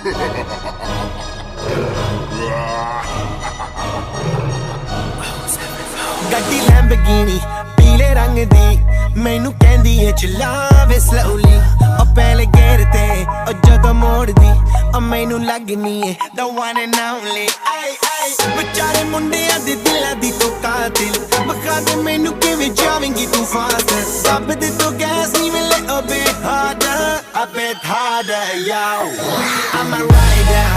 ਗੱਡੀ ਲੈਂਬਰਗਿਨੀ ਪੀਲੇ ਰੰਗ ਦੀ ਮੈਨੂੰ ਕਹਿੰਦੀ ਏ ਚਲਾਵੇ slowly ਉਹ ਪਹਿਲੇ ਗੇਰ ਤੇ ਉਹ ਜਦੋਂ ਮੋੜਦੀ ਉਹ ਮੈਨੂੰ ਲੱਗਨੀ ਏ the one and only ਵਿਚਾਰੇ ਮੁੰਡਿਆਂ ਦੇ ਦਿਲਾਂ ਦੀ ਤੂੰ ਕਾਤਿਲ ਬਖਾ ਦੇ ਮੈਨੂੰ ਕਿਵੇਂ ਜਾਵੇਂਗੀ ਤੂੰ ਫਾਸਟ ਦੱਬ ਦੇ ਤੂੰ ਗੈਸ ਨਹੀਂ ਮਿਲੇ a bit harder yo I'm a rider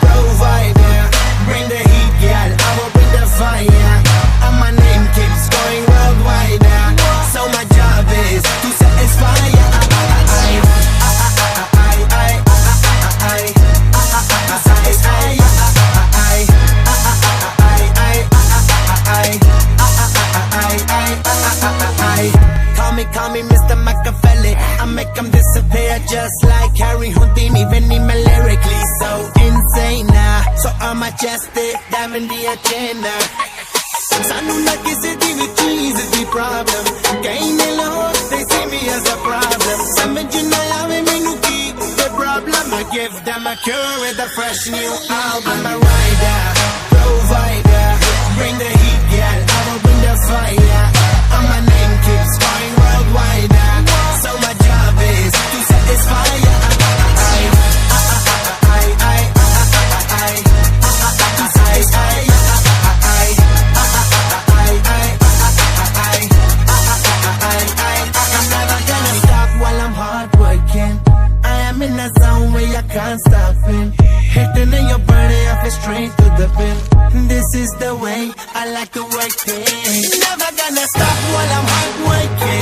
provider bring the heat girl I will bring the fire and my name keeps going worldwide so my job is to satisfy Call me Mr. Machiavelli I make them disappear just like Harry Houdini when I'm lyrically so insane so I'm majestic diamond the agenda Sanu na kisi di vi cheese di problem Kaine log they see me as a problem Samajh na aave mainu ki the problem I give them a cure with a fresh new album I'm a rider provider bring the heat girl I will bring the fire and my name keeps going worldwide so my job is to satisfy can't stop it hitting in your body I feel straight to the pin this is the way I like to work it never gonna stop while I'm hard working